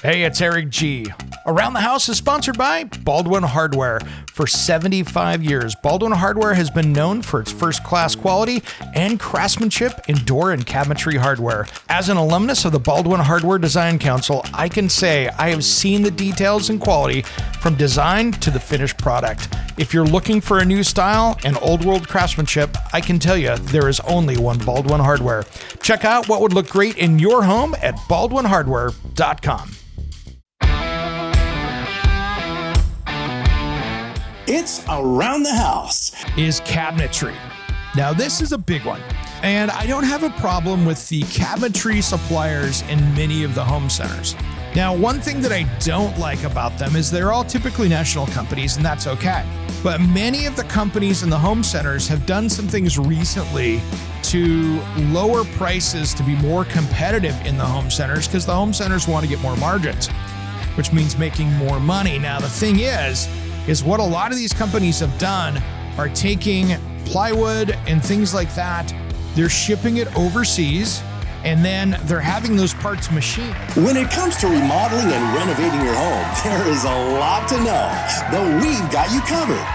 Hey, it's Eric G. Around the House is sponsored by Baldwin Hardware. For 75 years, Baldwin Hardware has been known for its first-class quality and craftsmanship in door and cabinetry hardware. As an alumnus of the Baldwin Hardware Design Council, I can say I have seen the details and quality from design to the finished product. If you're looking for a new style and old-world craftsmanship, I can tell you there is only one Baldwin Hardware. Check out what would look great in your home at baldwinhardware.com. It's Around the House. Is cabinetry. Now, this is a big one, and I don't have a problem with the cabinetry suppliers in many of the home centers. Now, one thing that I don't like about them is they're all typically national companies, and that's okay. But many of the companies in the home centers have done some things recently to lower prices to be more competitive in the home centers because the home centers want to get more margins, which means making more money. Now, the thing is what a lot of these companies have done are taking plywood and things like that, they're shipping it overseas, and then they're having those parts machined. When it comes to remodeling and renovating your home, there is a lot to know, but we've got you covered.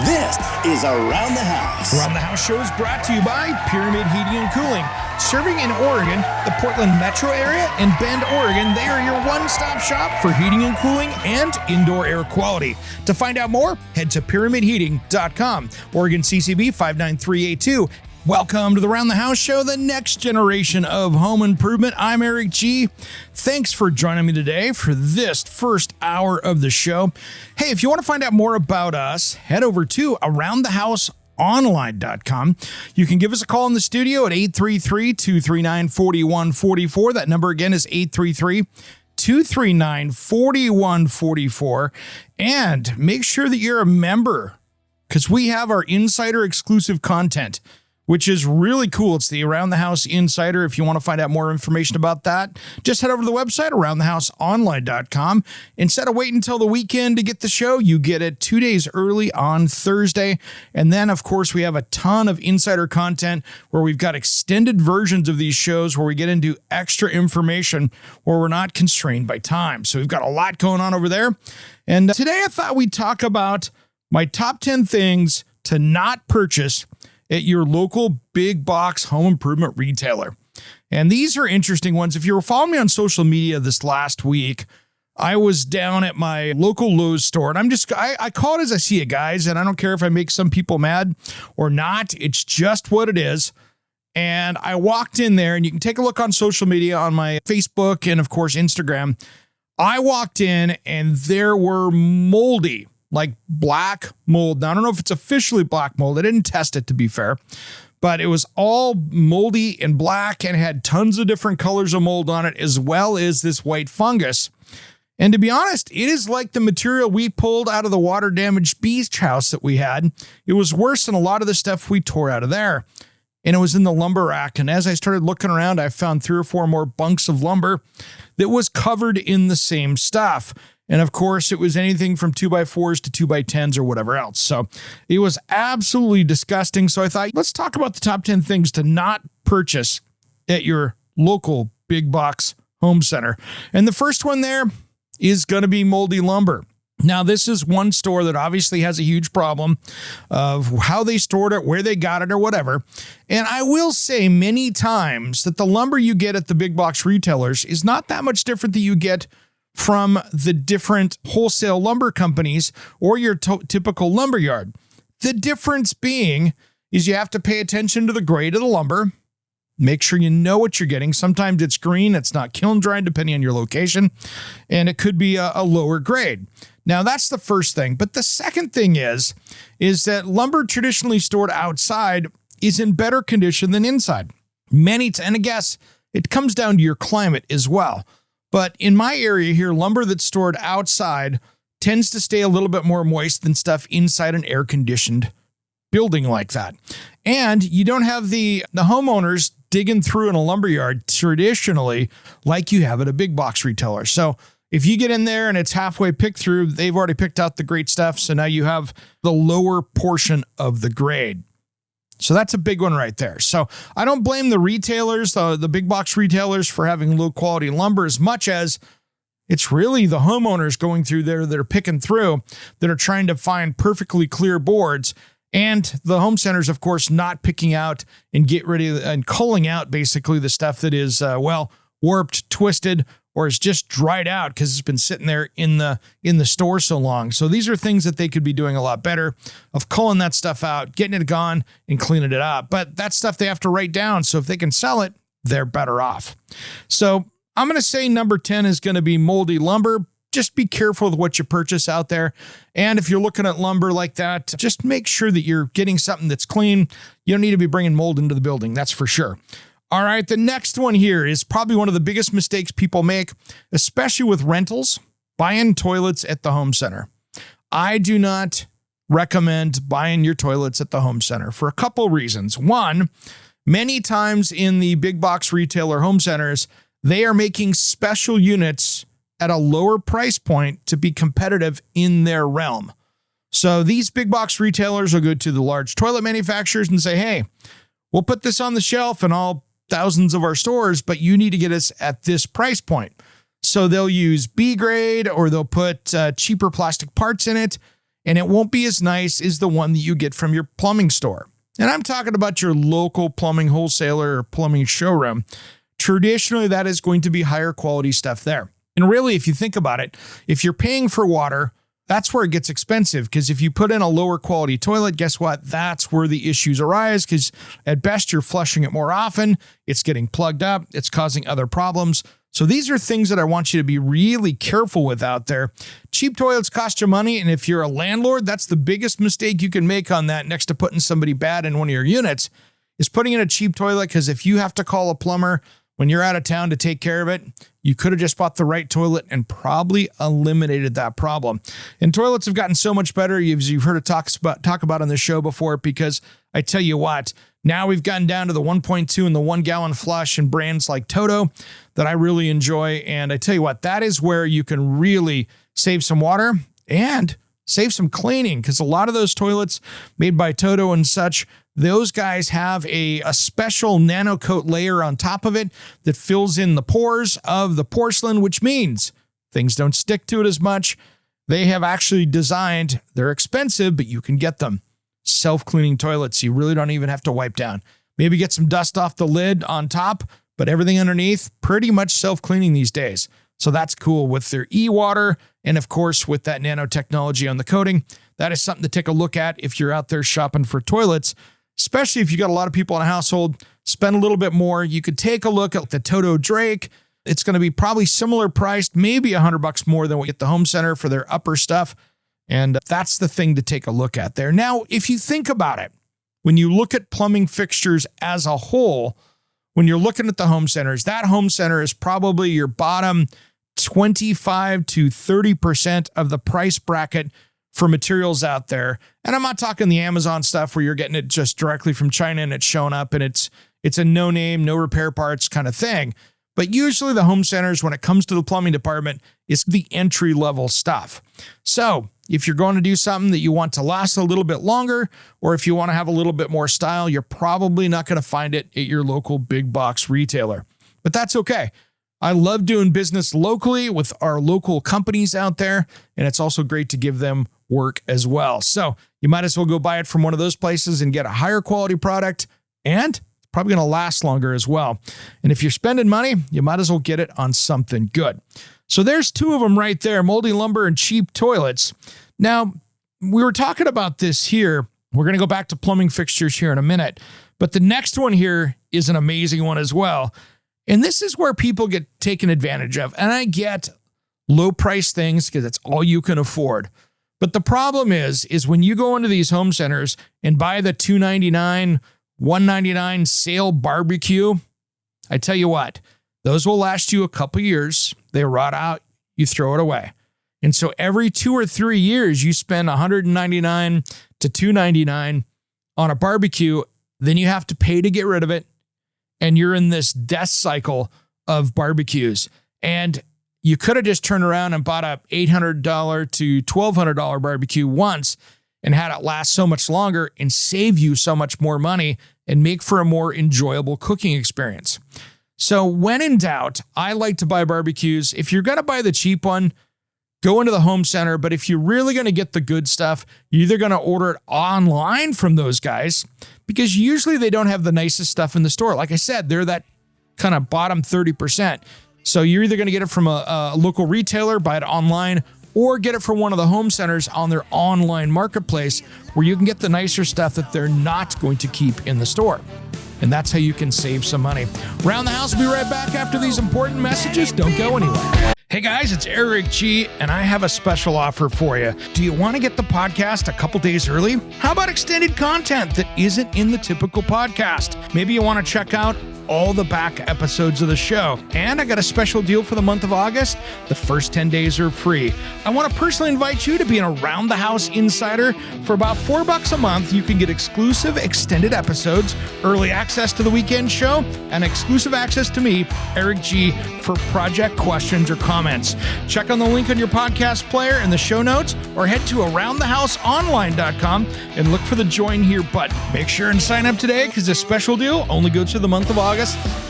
This is Around the House. Around the House show is brought to you by Pyramid Heating and Cooling. Serving in Oregon, the Portland metro area, and Bend, Oregon, they are your one-stop shop for heating and cooling and indoor air quality. To find out more, head to pyramidheating.com. Oregon CCB 59382. Welcome to the Around the House show, the next generation of home improvement. I'm Eric G. Thanks for joining me today for this first hour of the show. Hey, if you want to find out more about us, head over to aroundthehouseonline.com. You can give us a call in the studio at 833-239-4144. That number again is 833-239-4144. And make sure that you're a member because we have our insider exclusive content, which is really cool. It's the Around the House Insider. If you want to find out more information about that, just head over to the website, aroundthehouseonline.com. Instead of waiting until the weekend to get the show, you get it 2 days early on Thursday. And then, of course, we have a ton of insider content where we've got extended versions of these shows where we get into extra information where we're not constrained by time. So we've got a lot going on over there. And today I thought we'd talk about my top 10 things to not purchase at your local big box home improvement retailer. And these are interesting ones. If you were following me on social media this last week, I was down at my local Lowe's store, and I call it as I see it, guys, and I don't care if I make some people mad or not. It's just what it is. And I walked in there, and you can take a look on social media on my Facebook and, of course, Instagram. I walked in, and there were moldy, like black mold. Now, I don't know if it's officially black mold. I didn't test it, to be fair, but it was all moldy and black and had tons of different colors of mold on it, as well as this white fungus. And to be honest, it is like the material we pulled out of the water damaged beach house that we had. It was worse than a lot of the stuff we tore out of there. And it was in the lumber rack. And as I started looking around, I found 3 or 4 more bunks of lumber that was covered in the same stuff. And of course, it was anything from 2x4s to 2x10s or whatever else. So it was absolutely disgusting. So I thought, let's talk about the top 10 things to not purchase at your local big box home center. And the first one there is going to be moldy lumber. Now, this is one store that obviously has a huge problem of how they stored it, where they got it, or whatever. And I will say many times that the lumber you get at the big box retailers is not that much different than you get from the different wholesale lumber companies or your typical lumber yard. The difference being is you have to pay attention to the grade of the lumber. Make sure you know what you're getting. Sometimes it's green, it's not kiln dried, depending on your location, and it could be a lower grade. Now, that's the first thing. But the second thing is that lumber traditionally stored outside is in better condition than inside. And I guess it comes down to your climate as well. But in my area here, lumber that's stored outside tends to stay a little bit more moist than stuff inside an air-conditioned building like that. And you don't have the homeowners digging through in a lumberyard traditionally like you have at a big box retailer. So if you get in there and it's halfway picked through, they've already picked out the great stuff. So now you have the lower portion of the grade. So that's a big one right there. So I don't blame the retailers, the big box retailers, for having low quality lumber as much as It's really the homeowners going through there that are picking through, that are trying to find perfectly clear boards. And the home centers, of course, not picking out and get rid of and culling out basically the stuff that is, warped, twisted, or is just dried out because it's been sitting there in the store so long. So these are things that they could be doing a lot better of culling that stuff out, getting it gone, and cleaning it up. But that's stuff they have to write down. So if they can sell it, they're better off. So I'm going to say number 10 is going to be moldy lumber. Just be careful with what you purchase out there. And if you're looking at lumber like that, just make sure that you're getting something that's clean. You don't need to be bringing mold into the building. That's for sure. All right. The next one here is probably one of the biggest mistakes people make, especially with rentals, buying toilets at the home center. I do not recommend buying your toilets at the home center for a couple reasons. One, many times in the big box retailer home centers, they are making special units at a lower price point to be competitive in their realm. So these big box retailers will go to the large toilet manufacturers and say, hey, we'll put this on the shelf in all thousands of our stores, but you need to get us at this price point. So they'll use B grade or they'll put cheaper plastic parts in it, and it won't be as nice as the one that you get from your plumbing store. And I'm talking about your local plumbing wholesaler or plumbing showroom. Traditionally, that is going to be higher quality stuff there. And really, if you think about it, if you're paying for water, that's where it gets expensive, because if you put in a lower quality toilet, guess what? That's where the issues arise, because at best you're flushing it more often. It's getting plugged up. It's causing other problems. So these are things that I want you to be really careful with out there. Cheap toilets cost you money. And if you're a landlord, that's the biggest mistake you can make on that, next to putting somebody bad in one of your units, is putting in a cheap toilet. Because if you have to call a plumber when you're out of town to take care of it, you could have just bought the right toilet and probably eliminated that problem. And toilets have gotten so much better, you've heard it talk about on this show before, because I tell you what, now we've gotten down to the 1.2 and the 1 gallon flush and brands like Toto that I really enjoy. And I tell you what, that is where you can really save some water and save some cleaning, because a lot of those toilets made by Toto and such, those guys have a special nano coat layer on top of it that fills in the pores of the porcelain, which means things don't stick to it as much. They have actually designed, they're expensive, but you can get them, self-cleaning toilets. You really don't even have to wipe down. Maybe get some dust off the lid on top, but everything underneath, pretty much self-cleaning these days. So that's cool with their e-water. And of course, with that nanotechnology on the coating, that is something to take a look at if you're out there shopping for toilets, especially if you got a lot of people in a household. Spend a little bit more. You could take a look at the Toto Drake. It's going to be probably similar priced, maybe $100 more than what you get at the home center for their upper stuff. And that's the thing to take a look at there. Now, if you think about it, when you look at plumbing fixtures as a whole, when you're looking at the home centers, that home center is probably your bottom 25 to 30% of the price bracket for materials out there. And I'm not talking the Amazon stuff where you're getting it just directly from China and it's showing up and it's a no name, no repair parts kind of thing. But usually the home centers, when it comes to the plumbing department, is the entry level stuff. So if you're going to do something that you want to last a little bit longer, or if you want to have a little bit more style, you're probably not going to find it at your local big box retailer. But that's okay. I love doing business locally with our local companies out there, and it's also great to give them work as well. So you might as well go buy it from one of those places and get a higher quality product, and it's probably going to last longer as well. And if you're spending money, you might as well get it on something good. So there's two of them right there, moldy lumber and cheap toilets. Now, we were talking about this here. We're going to go back to plumbing fixtures here in a minute, but the next one here is an amazing one as well. And this is where people get taken advantage of. And I get low price things because that's all you can afford. But the problem is when you go into these home centers and buy the $299, $199 sale barbecue, I tell you what, those will last you a couple years. They rot out, you throw it away. And so every 2 or 3 years, you spend $199 to $299 on a barbecue, then you have to pay to get rid of it. And you're in this death cycle of barbecues. And you could have just turned around and bought a $800 to $1,200 barbecue once and had it last so much longer and save you so much more money and make for a more enjoyable cooking experience. So when in doubt, I like to buy barbecues. If you're going to buy the cheap one, go into the home center. But if you're really going to get the good stuff, you're either going to order it online from those guys, because usually they don't have the nicest stuff in the store. Like I said, they're that kind of bottom 30%. So you're either going to get it from a local retailer, buy it online, or get it from one of the home centers on their online marketplace, where you can get the nicer stuff that they're not going to keep in the store. And that's how you can save some money. Round the House will be right back after these important messages. Don't go anywhere. Hey guys, it's Eric G, and I have a special offer for you. Do you want to get the podcast a couple days early? How about extended content that isn't in the typical podcast? Maybe you want to check out all the back episodes of the show. And I got a special deal for the month of August. The first 10 days are free. I want to personally invite you to be an Around the House insider. For about $4 a month, you can get exclusive extended episodes, early access to the weekend show, and exclusive access to me, Eric G, for project questions or comments. Check on the link on your podcast player in the show notes, or head to aroundthehouseonline.com and look for the join here button. Make sure and sign up today, because this special deal only goes through the month of August.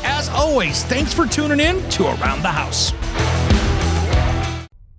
As always, thanks for tuning in to Around the House.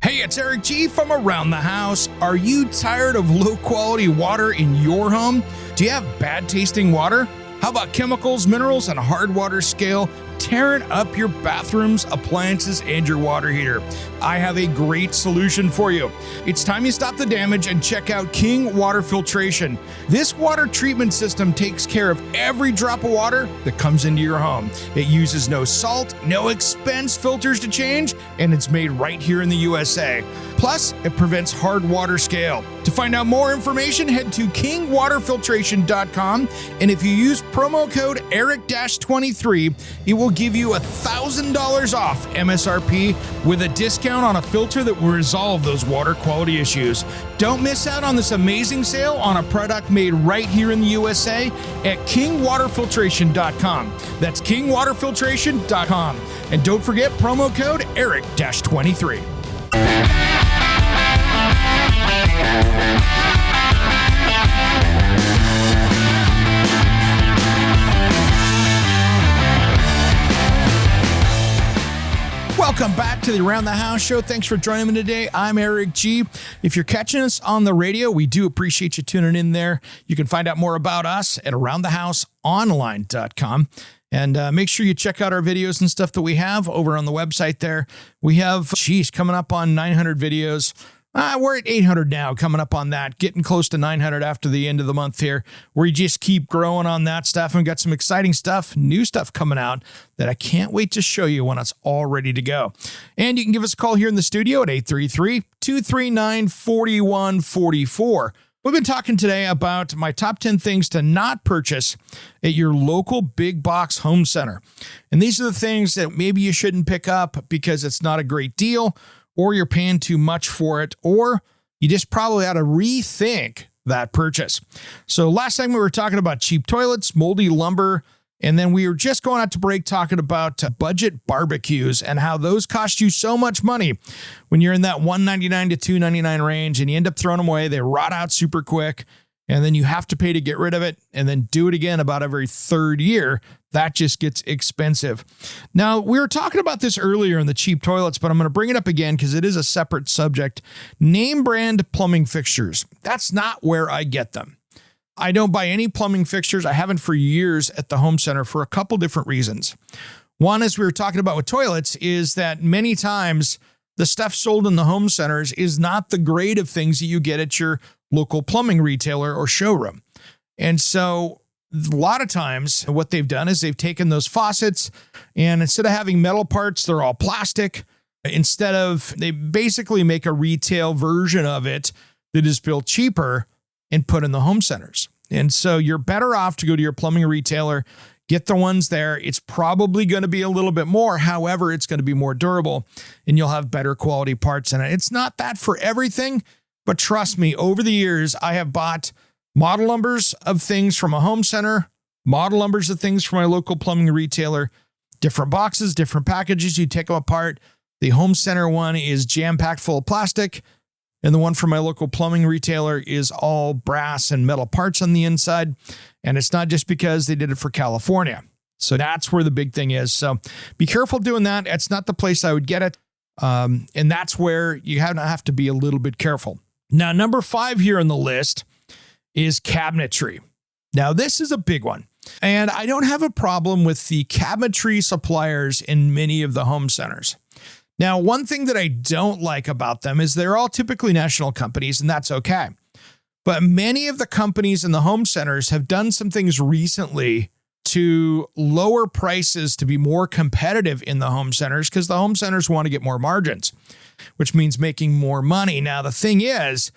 Hey, it's Eric G from Around the House. Are you tired of low quality water in your home? Do you have bad tasting water? How about chemicals, minerals, and hard water scale tearing up your bathrooms, appliances, and your water heater? I have a great solution for you. It's time you stop the damage and check out King Water Filtration. This water treatment system takes care of every drop of water that comes into your home. It uses no salt, no expense filters to change, and it's made right here in the USA. Plus, it prevents hard water scale. To find out more information, head to kingwaterfiltration.com, and if you use promo code ERIC-23, it will give you $1,000 off MSRP with a discount on a filter that will resolve those water quality issues. Don't miss out on this amazing sale on a product made right here in the USA at kingwaterfiltration.com. That's kingwaterfiltration.com. And don't forget promo code ERIC-23. Welcome back to the Around the House show. Thanks for joining me today. I'm Eric G. If you're catching us on the radio, we do appreciate you tuning in there. You can find out more about us at aroundthehouseonline.com. And make sure you check out our videos and stuff that we have over on the website there. We have, coming up on 900 videos. We're at 800 now, coming up on that, getting close to 900 after the end of the month here. We just keep growing on that stuff, and we've got some exciting stuff, new stuff coming out that I can't wait to show you when it's all ready to go. And you can give us a call here in the studio at 833-239-4144. We've been talking today about my top 10 things to not purchase at your local big box home center. And these are the things that maybe you shouldn't pick up because it's not a great deal, or you're paying too much for it, or you just probably ought to rethink that purchase. So last time we were talking about cheap toilets, moldy lumber, and then we were just going out to break talking about budget barbecues and how those cost you so much money when you're in that $199 to $299 range, and you end up throwing them away. They rot out super quick, and then you have to pay to get rid of it and then do it again about every third year. That just gets expensive. Now, we were talking about this earlier in the cheap toilets, but I'm going to bring it up again because it is a separate subject. Name brand plumbing fixtures. That's not where I get them. I don't buy any plumbing fixtures. I haven't for years at the home center for a couple different reasons. One, as we were talking about with toilets, is that many times the stuff sold in the home centers is not the grade of things that you get at your local plumbing retailer or showroom. And so a lot of times what they've done is they've taken those faucets, and instead of having metal parts, they're all plastic. They basically make a retail version of it that is built cheaper and put in the home centers. And so you're better off to go to your plumbing retailer, get the ones there. It's probably going to be a little bit more. However, it's going to be more durable, and you'll have better quality parts in it. It's not that for everything, but trust me, over the years, I have bought model numbers of things from a home center, model numbers of things from my local plumbing retailer, different boxes, different packages. You take them apart. The home center one is jam-packed full of plastic, and the one from my local plumbing retailer is all brass and metal parts on the inside. And it's not just because they did it for California. So that's where the big thing is. So be careful doing that. It's not the place I would get it. And that's where you have to be a little bit careful. Now, number 5 here on the list is cabinetry. Now, this is a big one. And I don't have a problem with the cabinetry suppliers in many of the home centers. Now, one thing that I don't like about them is they're all typically national companies, and that's okay. But many of the companies in the home centers have done some things recently to lower prices to be more competitive in the home centers because the home centers want to get more margins, which means making more money. Now, the thing is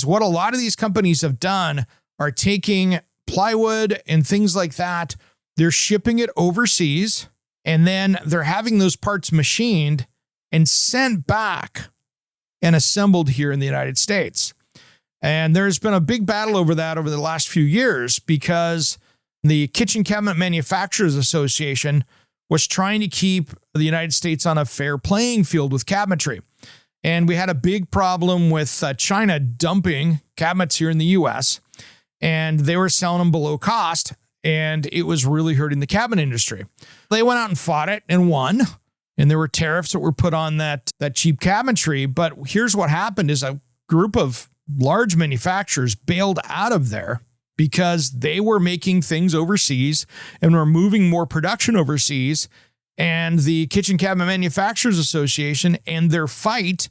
what a lot of these companies have done are taking plywood and things like that. They're shipping it overseas, and then they're having those parts machined and sent back and assembled here in the United States. And there's been a big battle over that over the last few years because the Kitchen Cabinet Manufacturers Association was trying to keep the United States on a fair playing field with cabinetry. And we had a big problem with China dumping cabinets here in the U.S., and they were selling them below cost, and it was really hurting the cabinet industry. They went out and fought it and won, and there were tariffs that were put on that cheap cabinetry. But here's what happened is a group of large manufacturers bailed out of there because they were making things overseas and were moving more production overseas. And the Kitchen Cabinet Manufacturers Association and their fight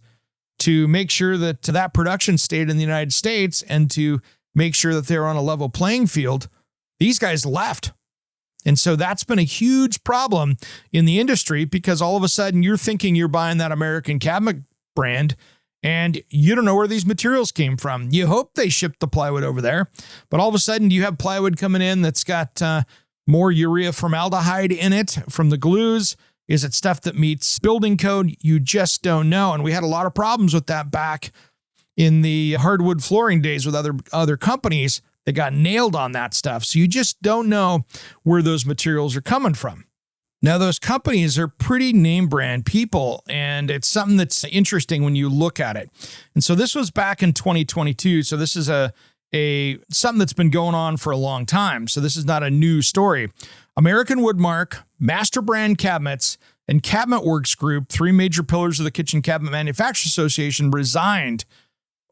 to make sure that that production stayed in the United States and to make sure that they're on a level playing field, these guys left. And so that's been a huge problem in the industry because all of a sudden you're thinking you're buying that American cabinet brand and you don't know where these materials came from. You hope they shipped the plywood over there, but all of a sudden you have plywood coming in that's got more urea formaldehyde in it from the glues. Is it stuff that meets building code? You just don't know. And we had a lot of problems with that back in the hardwood flooring days with other companies that got nailed on that stuff. So you just don't know where those materials are coming from. Now, those companies are pretty name brand people, and it's something that's interesting when you look at it. And so this was back in 2022. So this is something that's been going on for a long time. So this is not a new story. American Woodmark, Master Brand Cabinets, and Cabinet Works Group, 3 major pillars of the Kitchen Cabinet Manufacturers Association, resigned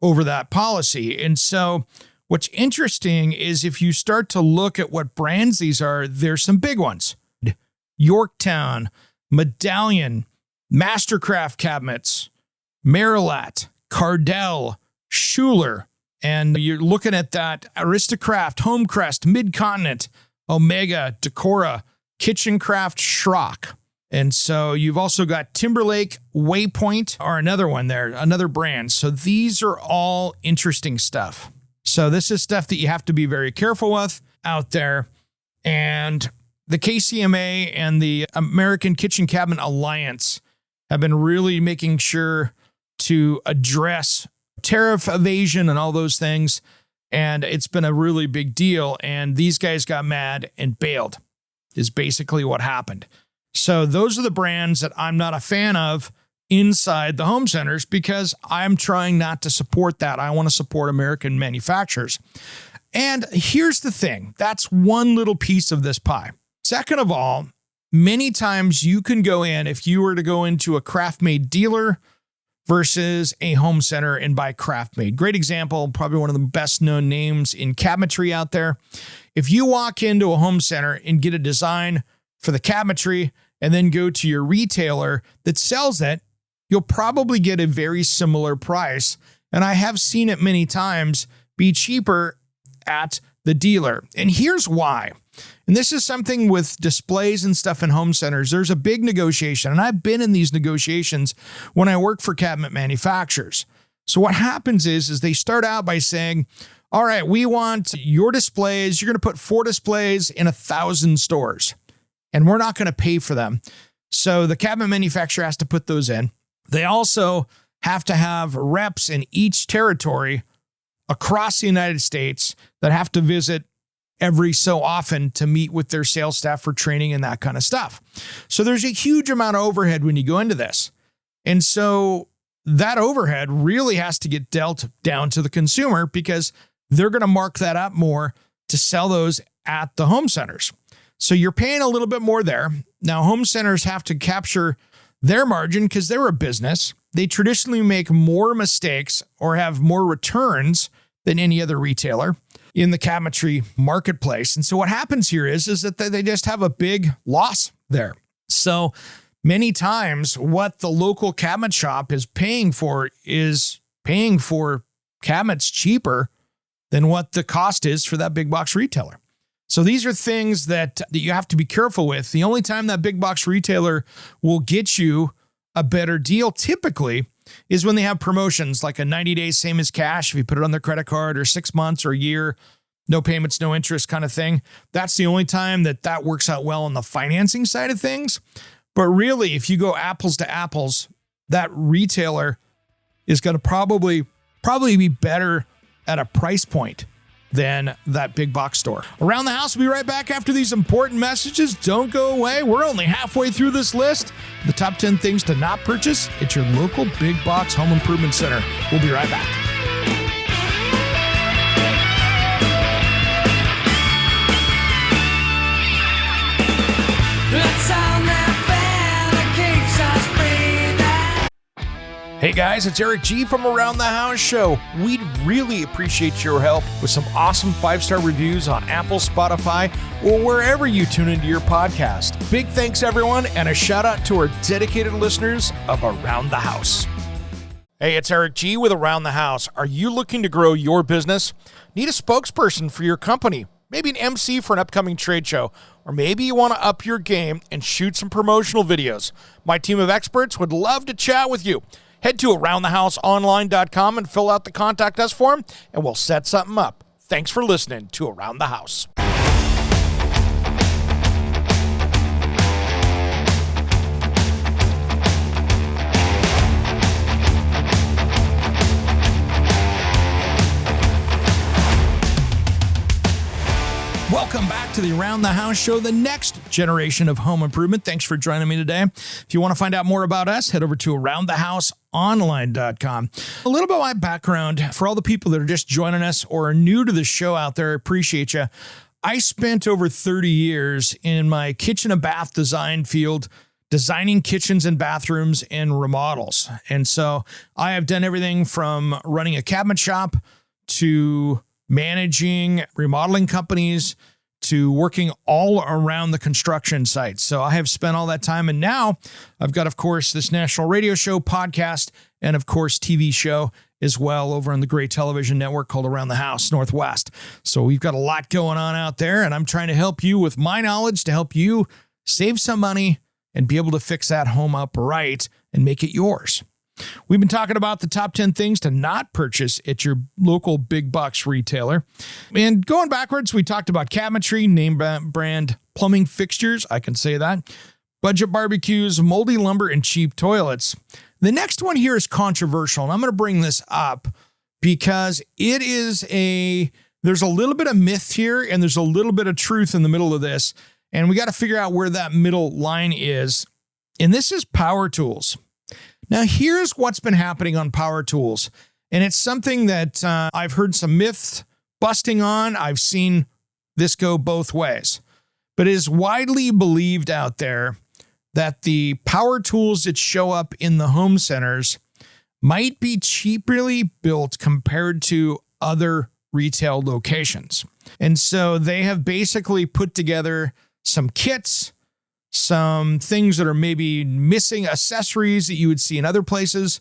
over that policy. And so what's interesting is if you start to look at what brands these are, there's some big ones. Yorktown, Medallion, Mastercraft Cabinets, Marilat, Cardell, Schuler, and you're looking at that Aristocraft, Homecrest, Midcontinent, Omega, Decora, Kitchencraft, Schrock. And so you've also got Timberlake, Waypoint, or another one there, another brand. So these are all interesting stuff. So this is stuff that you have to be very careful with out there. And the KCMA and the American Kitchen Cabinet Alliance have been really making sure to address tariff evasion and all those things. And it's been a really big deal. And these guys got mad and bailed is basically what happened. So those are the brands that I'm not a fan of inside the home centers because I'm trying not to support that. I want to support American manufacturers. And here's the thing. That's one little piece of this pie. Second of all, many times you can go in, if you were to go into a craft-made dealer versus a home center and buy craft-made. Great example, probably one of the best known names in cabinetry out there. If you walk into a home center and get a design for the cabinetry and then go to your retailer that sells it, you'll probably get a very similar price. And I have seen it many times be cheaper at the dealer. And here's why. And this is something with displays and stuff in home centers. There's a big negotiation, and I've been in these negotiations when I work for cabinet manufacturers. So what happens is they start out by saying, all right, we want your displays. You're going to put 4 displays in 1,000 stores, and we're not going to pay for them. So the cabinet manufacturer has to put those in. They also have to have reps in each territory across the United States that have to visit every so often to meet with their sales staff for training and that kind of stuff. So there's a huge amount of overhead when you go into this. And so that overhead really has to get dealt down to the consumer because they're going to mark that up more to sell those at the home centers. So you're paying a little bit more there. Now, home centers have to capture their margin because they're a business. They traditionally make more mistakes or have more returns than any other retailer in the cabinetry marketplace. And so what happens here is that they just have a big loss there. So many times what the local cabinet shop is paying for cabinets cheaper than what the cost is for that big box retailer. So these are things that you have to be careful with. The only time that big box retailer will get you a better deal typically is when they have promotions like a 90 days, same as cash. If you put it on their credit card, or 6 months or a year, no payments, no interest kind of thing. That's the only time that works out well on the financing side of things. But really, if you go apples to apples, that retailer is going to probably be better at a price point than that big box store. Around the House will be right back after these important messages. Don't go away. We're only halfway through this list. The top 10 things to not purchase at your local big box home improvement center. We'll be right back. Let's sound that bell that keeps us breathing. Hey guys, it's Eric G from Around the House Show. We'd really appreciate your help with some awesome 5-star reviews on Apple, Spotify, or wherever you tune into your podcast. Big thanks everyone, and a shout out to our dedicated listeners of Around the House. Hey, it's Eric G with Around the House. Are you looking to grow your business? Need a spokesperson for your company? Maybe an MC for an upcoming trade show, or maybe you want to up your game and shoot some promotional videos. My team of experts would love to chat with you. Head to aroundthehouseonline.com and fill out the Contact Us form, and we'll set something up. Thanks for listening to Around the House. Welcome back to the Around the House Show, the next generation of home improvement. Thanks for joining me today. If you want to find out more about us, head over to aroundthehouseonline.com. A little bit of my background for all the people that are just joining us or are new to the show out there. I appreciate you. I spent over 30 years in my kitchen and bath design field, designing kitchens and bathrooms and remodels. And so I have done everything from running a cabinet shop to managing remodeling companies to working all around the construction sites. So I have spent all that time. And now I've got, of course, this national radio show, podcast, and of course, TV show as well over on the great television network called Around the House Northwest. So we've got a lot going on out there, and I'm trying to help you with my knowledge to help you save some money and be able to fix that home up right and make it yours. We've been talking about the top 10 things to not purchase at your local big box retailer. And going backwards, we talked about cabinetry, name brand plumbing fixtures. I can say that. Budget barbecues, moldy lumber, and cheap toilets. The next one here is controversial, and I'm going to bring this up because there's a little bit of myth here, and there's a little bit of truth in the middle of this. And we got to figure out where that middle line is. And this is power tools. Now, here's what's been happening on power tools, and it's something that I've heard some myths busting on. I've seen this go both ways, but it is widely believed out there that the power tools that show up in the home centers might be cheaply built compared to other retail locations. And so they have basically put together some kits, some things that are maybe missing accessories that you would see in other places,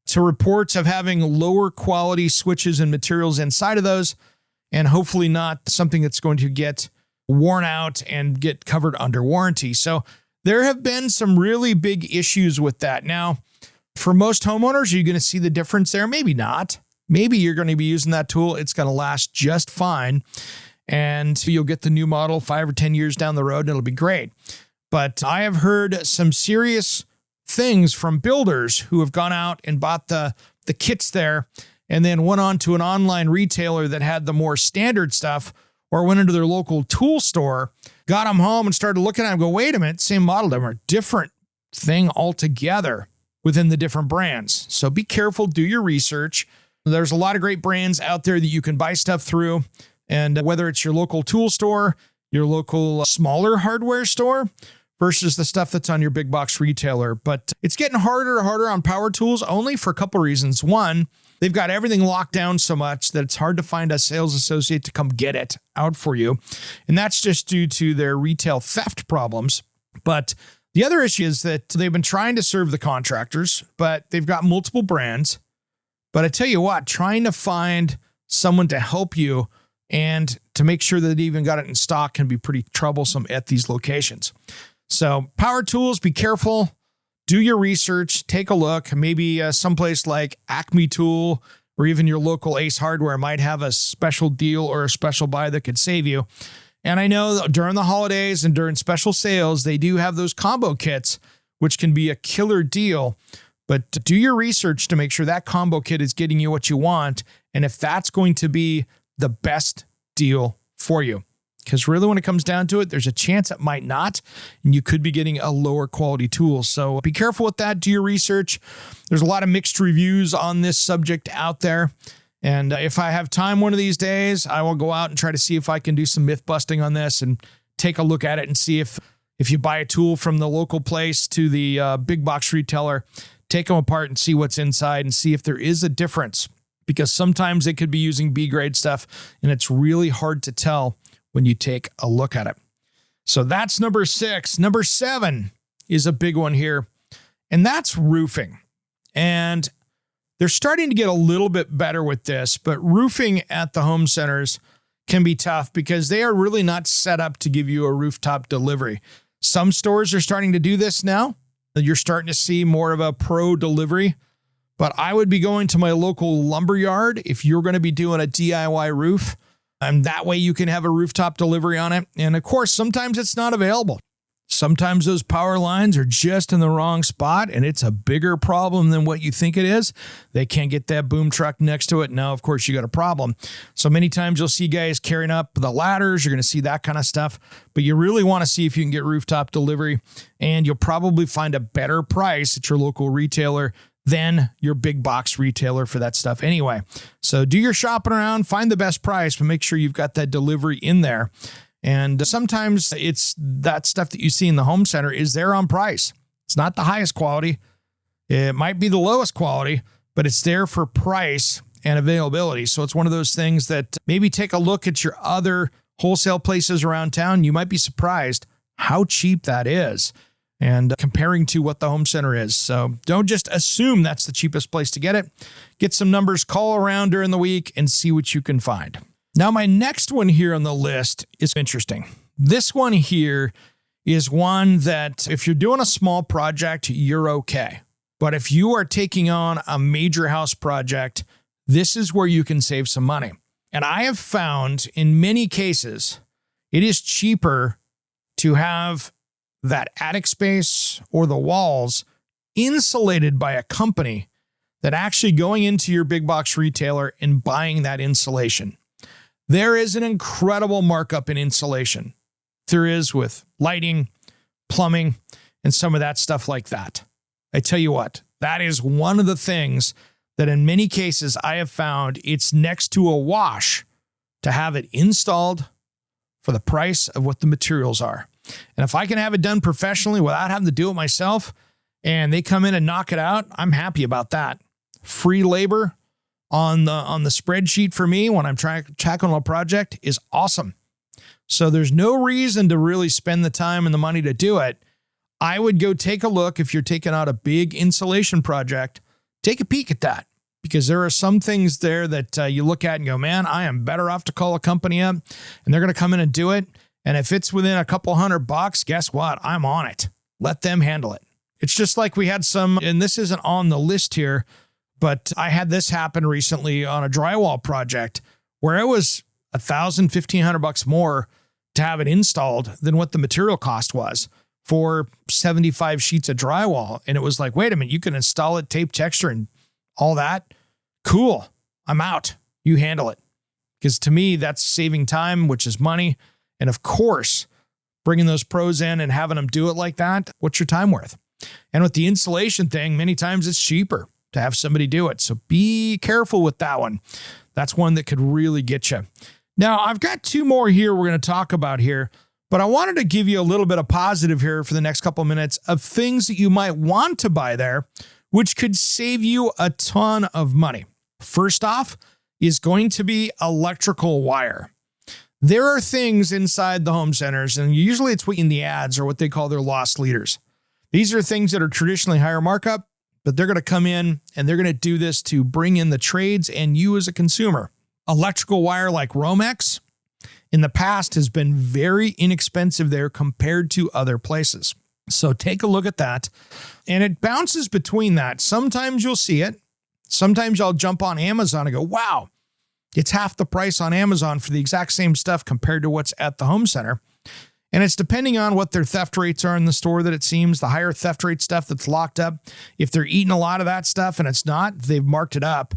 to reports of having lower quality switches and materials inside of those, and hopefully not something that's going to get worn out and get covered under warranty. So there have been some really big issues with that. Now, for most homeowners, are you going to see the difference there? Maybe not. Maybe you're going to be using that tool. It's going to last just fine, and you'll get the new model 5 or 10 years down the road, and it'll be great. But I have heard some serious things from builders who have gone out and bought the kits there and then went on to an online retailer that had the more standard stuff, or went into their local tool store, got them home and started looking at them and go, wait a minute, same model number, different thing altogether within the different brands. So be careful, do your research. There's a lot of great brands out there that you can buy stuff through. And whether it's your local tool store, your local smaller hardware store versus the stuff that's on your big box retailer. But it's getting harder and harder on power tools only for a couple reasons. One, they've got everything locked down so much that it's hard to find a sales associate to come get it out for you. And that's just due to their retail theft problems. But the other issue is that they've been trying to serve the contractors, but they've got multiple brands. But I tell you what, trying to find someone to help you and to make sure that they even got it in stock can be pretty troublesome at these locations. So power tools, be careful, do your research, take a look. Maybe someplace like Acme Tool or even your local Ace Hardware might have a special deal or a special buy that could save you. And I know that during the holidays and during special sales, they do have those combo kits, which can be a killer deal. But do your research to make sure that combo kit is getting you what you want. And if that's going to be the best deal for you. Because really, when it comes down to it, there's a chance it might not, and you could be getting a lower quality tool. So be careful with that. Do your research. There's a lot of mixed reviews on this subject out there. And if I have time one of these days, I will go out and try to see if I can do some myth busting on this and take a look at it and see if you buy a tool from the local place to the big box retailer, take them apart and see what's inside and see if there is a difference. Because sometimes they could be using B-grade stuff, and it's really hard to tell when you take a look at it. So that's number 6. Number 7 is a big one here, and that's roofing. And they're starting to get a little bit better with this, but roofing at the home centers can be tough because they are really not set up to give you a rooftop delivery. Some stores are starting to do this now. You're starting to see more of a pro delivery, but I would be going to my local lumber yard if you're going to be doing a DIY roof. And that way you can have a rooftop delivery on it. And of course, sometimes it's not available. Sometimes those power lines are just in the wrong spot, and it's a bigger problem than what you think it is. They can't get that boom truck next to it. Now, of course, you got a problem. So many times you'll see guys carrying up the ladders. You're going to see that kind of stuff. But you really want to see if you can get rooftop delivery, and you'll probably find a better price at your local retailer than your big box retailer for that stuff anyway. So do your shopping around, find the best price, but make sure you've got that delivery in there. And sometimes it's that stuff that you see in the home center is there on price. It's not the highest quality. It might be the lowest quality, but it's there for price and availability. So it's one of those things that maybe take a look at your other wholesale places around town. You might be surprised how cheap that is, and comparing to what the home center is. So don't just assume that's the cheapest place to get it. Get some numbers, call around during the week, and see what you can find. Now, my next one here on the list is interesting. This one here is one that if you're doing a small project, you're okay. But if you are taking on a major house project, this is where you can save some money. And I have found in many cases, it is cheaper to have that attic space or the walls insulated by a company than actually going into your big box retailer and buying that insulation. There is an incredible markup in insulation. There is with lighting, plumbing, and some of that stuff like that. I tell you what, that is one of the things that in many cases I have found it's next to a wash to have it installed for the price of what the materials are. And if I can have it done professionally without having to do it myself, and they come in and knock it out, I'm happy about that. Free labor on the spreadsheet for me when I'm tracking a project is awesome. So there's no reason to really spend the time and the money to do it. I would go take a look if you're taking out a big insulation project, take a peek at that, because there are some things there that you look at and go, man, I am better off to call a company up and they're going to come in and do it. And if it's within a couple $100, guess what? I'm on it. Let them handle it. It's just like we had some, and this isn't on the list here, but I had this happen recently on a drywall project where it was $1,000, $1,500 more to have it installed than what the material cost was for 75 sheets of drywall. And it was like, wait a minute, you can install it, tape, texture, and all that. Cool. I'm out. You handle it. Because to me, that's saving time, which is money. And of course, bringing those pros in and having them do it like that, what's your time worth? And with the insulation thing, many times it's cheaper to have somebody do it. So be careful with that one. That's one that could really get you. Now, I've got two more here we're going to talk about here, but I wanted to give you a little bit of positive here for the next couple of minutes of things that you might want to buy there, which could save you a ton of money. First off is going to be electrical wire. There are things inside the home centers, and usually it's in the ads or what they call their loss leaders. These are things that are traditionally higher markup, but they're going to come in and they're going to do this to bring in the trades and you as a consumer. Electrical wire like Romex in the past has been very inexpensive there compared to other places. So take a look at that. And it bounces between that. Sometimes you'll see it. Sometimes I'll jump on Amazon and go, wow, it's half the price on Amazon for the exact same stuff compared to what's at the home center. And it's depending on what their theft rates are in the store that it seems. The higher theft rate stuff that's locked up, if they're eating a lot of that stuff and it's not, they've marked it up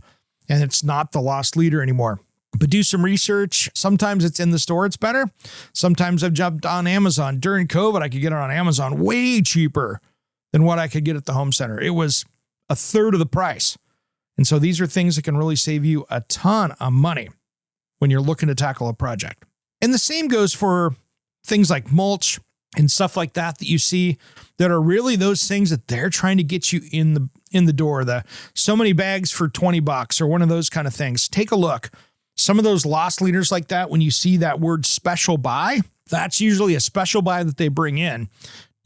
and it's not the loss leader anymore. But do some research. Sometimes it's in the store, it's better. Sometimes I've jumped on Amazon. During COVID, I could get it on Amazon way cheaper than what I could get at the home center. It was a third of the price. And so these are things that can really save you a ton of money when you're looking to tackle a project. And the same goes for things like mulch and stuff like that you see that are really those things that they're trying to get you in the door. The so many bags for $20 or one of those kind of things. Take a look. Some of those loss leaders like that, when you see that word special buy, that's usually a special buy that they bring in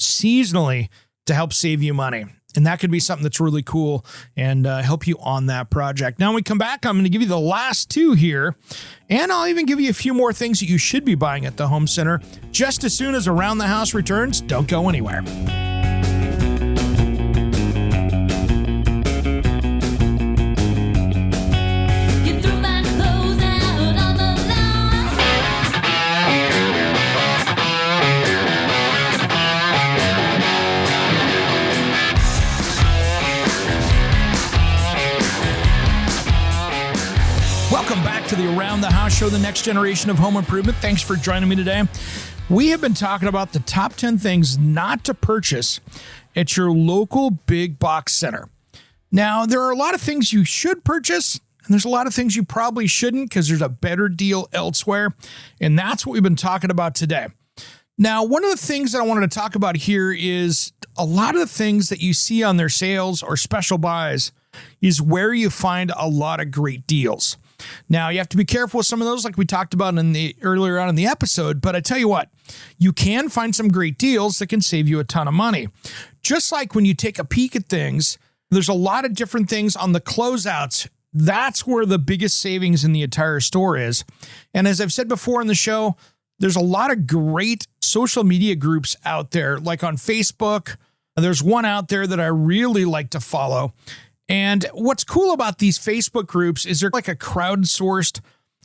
seasonally to help save you money. And that could be something that's really cool and help you on that project. Now, when we come back, I'm going to give you the last two here. And I'll even give you a few more things that you should be buying at the home center just as soon as Around the House returns. Don't go anywhere. Welcome back to the Around the House show, the next generation of home improvement. Thanks for joining me today. We have been talking about the top 10 things not to purchase at your local big box center. Now, there are a lot of things you should purchase, and there's a lot of things you probably shouldn't because there's a better deal elsewhere. And that's what we've been talking about today. Now, one of the things that I wanted to talk about here is a lot of the things that you see on their sales or special buys is where you find a lot of great deals. Now, you have to be careful with some of those like we talked about earlier on in the episode, but I tell you what, you can find some great deals that can save you a ton of money. Just like when you take a peek at things, there's a lot of different things on the closeouts. That's where the biggest savings in the entire store is. And as I've said before in the show, there's a lot of great social media groups out there, like on Facebook. There's one out there that I really like to follow. And what's cool about these Facebook groups is they're like a crowdsourced,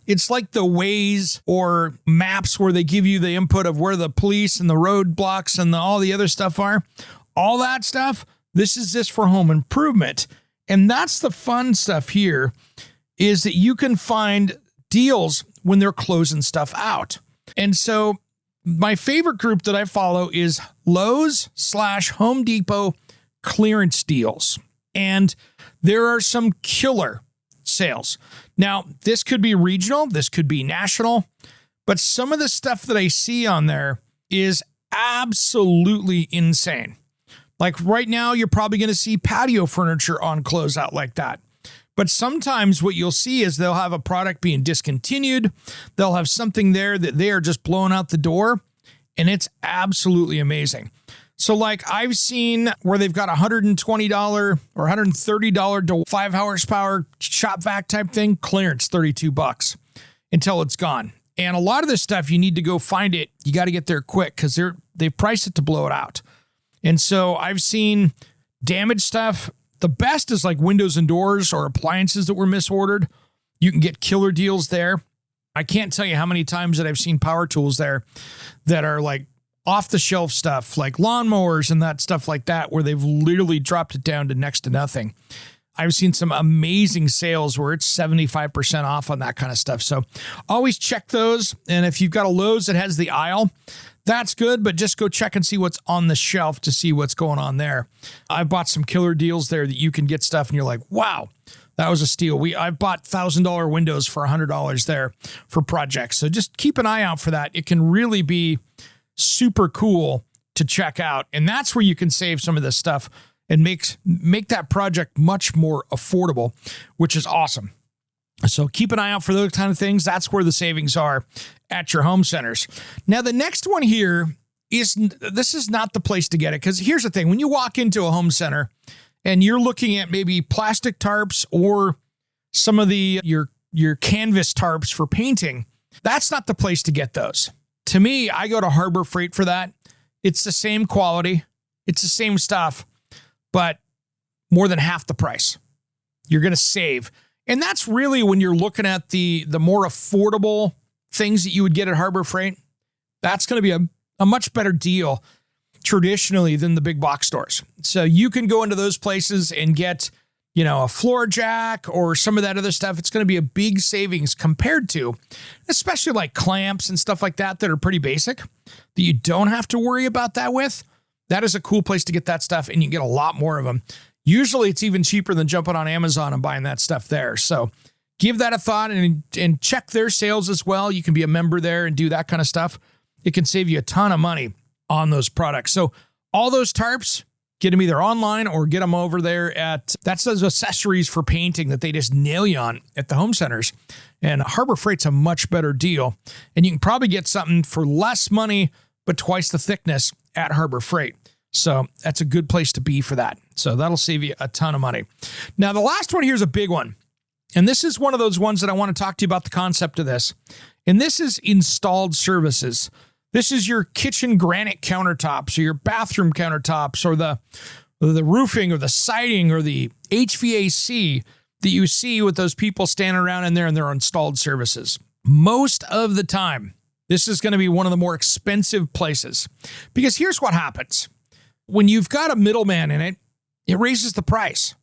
it's like the Waze or maps where they give you the input of where the police and the roadblocks and all the other stuff are. All that stuff, this is just for home improvement. And that's the fun stuff here is that you can find deals when they're closing stuff out. And so my favorite group that I follow is Lowe's/Home Depot clearance deals. And there are some killer sales. Now, this could be regional, this could be national, but some of the stuff that I see on there is absolutely insane. Like right now, you're probably going to see patio furniture on closeout like that. But sometimes what you'll see is they'll have a product being discontinued. They'll have something there that they are just blowing out the door, and it's absolutely amazing. So like I've seen where they've got $120 or $130 to 5 horsepower shop vac type thing, clearance $32 until it's gone. And a lot of this stuff, you need to go find it. You got to get there quick because they've priced it to blow it out. And so I've seen damaged stuff. The best is like windows and doors or appliances that were misordered. You can get killer deals there. I can't tell you how many times that I've seen power tools there that are like off the shelf stuff like lawnmowers and that stuff like that, where they've literally dropped it down to next to nothing. I've seen some amazing sales where it's 75% off on that kind of stuff. So always check those. And if you've got a Lowe's that has the aisle, That's good, but just go check and see what's on the shelf to see what's going on there. I bought some killer deals there that you can get stuff and you're like, wow, that was a steal. I've bought $1,000 windows for $100 there for projects. So just keep an eye out for that. It can really be super cool to check out. And that's where you can save some of this stuff and make that project much more affordable, which is awesome. So keep an eye out for those kind of things. That's where the savings are at your home centers. Now, the next one here this is not the place to get it, because here's the thing. When you walk into a home center and you're looking at maybe plastic tarps or some of your canvas tarps for painting, that's not the place to get those. To me, I go to Harbor Freight for that. It's the same quality. It's the same stuff, but more than half the price. You're going to save. And that's really when you're looking at the more affordable things that you would get at Harbor Freight. That's going to be a much better deal traditionally than the big box stores. So you can go into those places and get, a floor jack or some of that other stuff. It's going to be a big savings compared to, especially like clamps and stuff like that are pretty basic, that you don't have to worry about that with. That is a cool place to get that stuff, and you get a lot more of them. Usually it's even cheaper than jumping on Amazon and buying that stuff there. So give that a thought and check their sales as well. You can be a member there and do that kind of stuff. It can save you a ton of money on those products. So all those tarps, get them either online or get them over there that's those accessories for painting that they just nail you on at the home centers. And Harbor Freight's a much better deal. And you can probably get something for less money, but twice the thickness at Harbor Freight. So that's a good place to be for that. So that'll save you a ton of money. Now, the last one here is a big one. And this is one of those ones that I want to talk to you about the concept of this. And this is installed services. This is your kitchen granite countertops or your bathroom countertops or the roofing or the siding or the HVAC that you see with those people standing around in there and their installed services. Most of the time, this is going to be one of the more expensive places, because here's what happens. When you've got a middleman in it, it raises the price.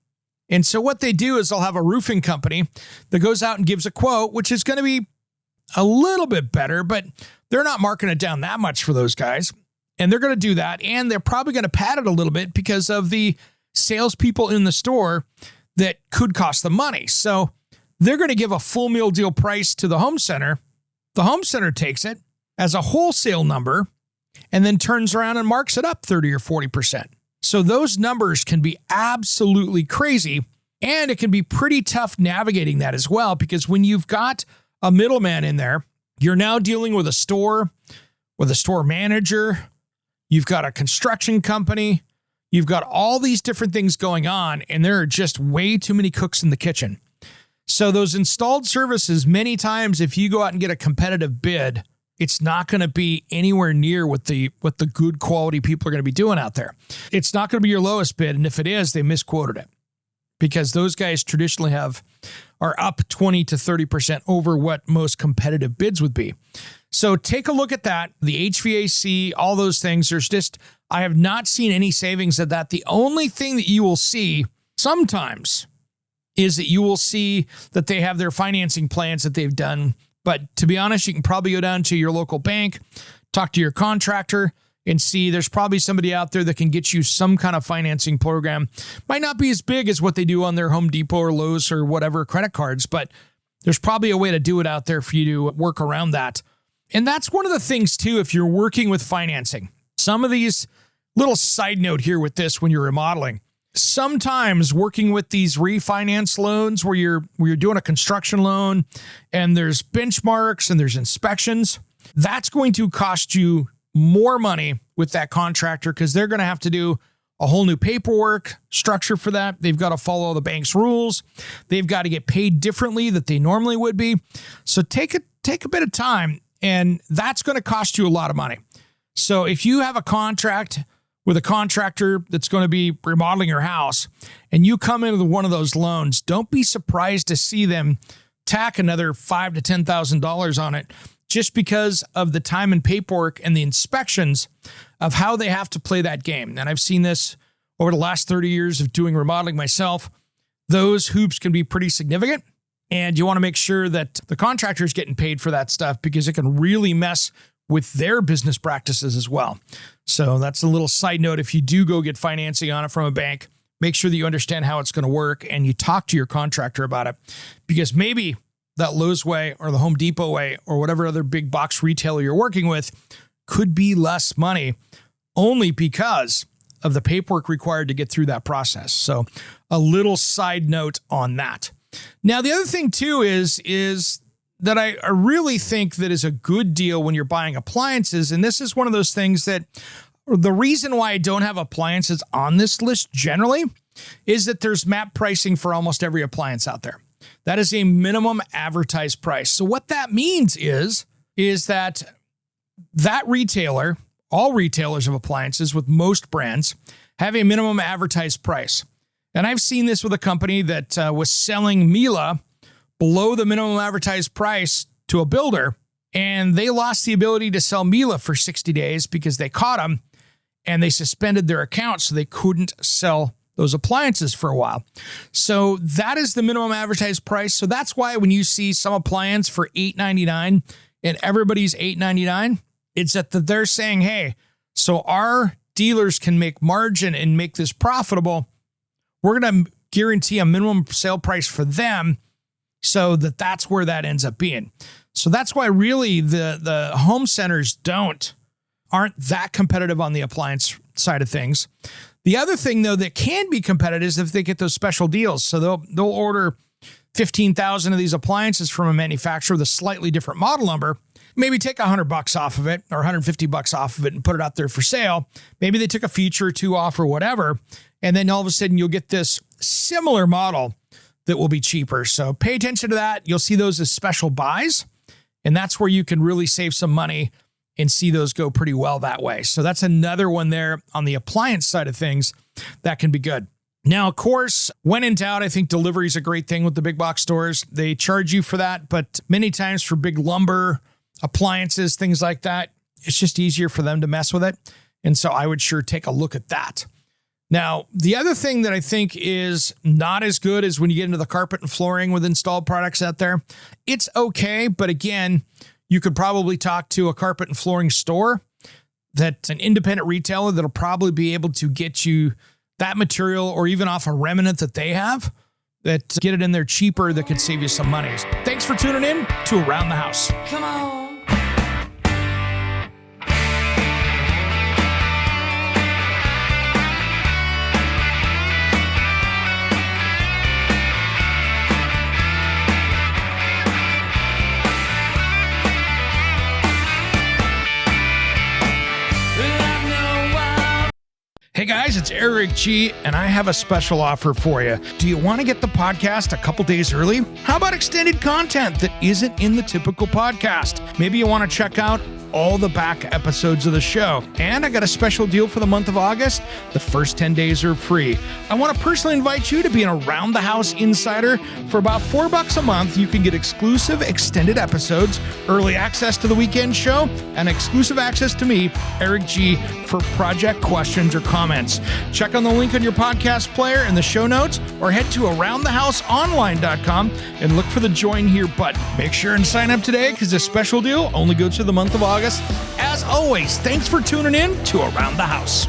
And so what they do is they'll have a roofing company that goes out and gives a quote, which is going to be a little bit better, but they're not marking it down that much for those guys. And they're going to do that. And they're probably going to pad it a little bit because of the salespeople in the store that could cost them money. So they're going to give a full meal deal price to the home center. The home center takes it as a wholesale number and then turns around and marks it up 30 or 40%. So those numbers can be absolutely crazy. And it can be pretty tough navigating that as well, because when you've got a middleman in there, you're now dealing with a store manager. You've got a construction company. You've got all these different things going on, and there are just way too many cooks in the kitchen. So those installed services, many times, if you go out and get a competitive bid, it's not going to be anywhere near what the good quality people are going to be doing out there. It's not going to be your lowest bid, and if it is, they misquoted it, because those guys traditionally are up 20 to 30% over what most competitive bids would be. So take a look at that. The HVAC, all those things. I have not seen any savings of that. The only thing that you will see sometimes is that you will see that they have their financing plans that they've done. But to be honest, you can probably go down to your local bank, talk to your contractor, and see there's probably somebody out there that can get you some kind of financing program. Might not be as big as what they do on their Home Depot or Lowe's or whatever credit cards, but there's probably a way to do it out there for you to work around that. And that's one of the things too, if you're working with financing. Some of these, little side note here with this when you're remodeling, sometimes working with these refinance loans where you're doing a construction loan and there's benchmarks and there's inspections, that's going to cost you more money with that contractor, because they're going to have to do a whole new paperwork structure for that. They've got to follow the bank's rules. They've got to get paid differently that they normally would be. So take a bit of time, and that's going to cost you a lot of money. So if you have a contract with a contractor that's going to be remodeling your house and you come into one of those loans, don't be surprised to see them tack another $5,000 to $10,000 on it, just because of the time and paperwork and the inspections of how they have to play that game. And I've seen this over the last 30 years of doing remodeling myself. Those hoops can be pretty significant, and you want to make sure that the contractor is getting paid for that stuff, because it can really mess with their business practices as well. So that's a little side note. If you do go get financing on it from a bank, make sure that you understand how it's going to work and you talk to your contractor about it, because maybe that Lowe's way or the Home Depot way or whatever other big box retailer you're working with could be less money only because of the paperwork required to get through that process. So a little side note on that. Now, the other thing too is that I really think that is a good deal when you're buying appliances. And this is one of those things that the reason why I don't have appliances on this list generally is that there's MAP pricing for almost every appliance out there. That is a minimum advertised price. So what that means is that retailer, all retailers of appliances with most brands, have a minimum advertised price. And I've seen this with a company that was selling Miele below the minimum advertised price to a builder, and they lost the ability to sell Miele for 60 days because they caught them and they suspended their account so they couldn't sell those appliances for a while. So that is the minimum advertised price. So that's why when you see some appliance for $8.99 and everybody's $8.99, it's that they're saying, hey, so our dealers can make margin and make this profitable. We're going to guarantee a minimum sale price for them so that's where that ends up being. So that's why really the home centers aren't that competitive on the appliance side of things. The other thing, though, that can be competitive is if they get those special deals. So they'll order 15,000 of these appliances from a manufacturer with a slightly different model number, maybe take $100 off of it or $150 off of it and put it out there for sale. Maybe they took a feature or two off or whatever. And then all of a sudden you'll get this similar model that will be cheaper. So pay attention to that. You'll see those as special buys. And that's where you can really save some money and see those go pretty well that way. So that's another one there on the appliance side of things that can be good. Now, of course, when in doubt, I think delivery is a great thing with the big box stores. They charge you for that, but many times for big lumber, appliances, things like that, it's just easier for them to mess with it. And so I would sure take a look at that. Now, the other thing that I think is not as good is when you get into the carpet and flooring with installed products out there. It's okay, but again, you could probably talk to a carpet and flooring store that's an independent retailer that'll probably be able to get you that material or even off a remnant that they have that get it in there cheaper that could save you some money. Thanks for tuning in to Around the House. Come on. Hey guys, it's Eric G, and I have a special offer for you. Do you want to get the podcast a couple days early? How about extended content that isn't in the typical podcast? Maybe you want to check out all the back episodes of the show. And I got a special deal for the month of August. The first 10 days are free. I want to personally invite you to be an Around the House insider. For about $4 a month, you can get exclusive extended episodes, early access to the weekend show, and exclusive access to me, Eric G, for project questions or comments. Check on the link on your podcast player in the show notes or head to aroundthehouseonline.com and look for the join here button. Make sure and sign up today because this special deal only goes through the month of August. As always, thanks for tuning in to Around the House.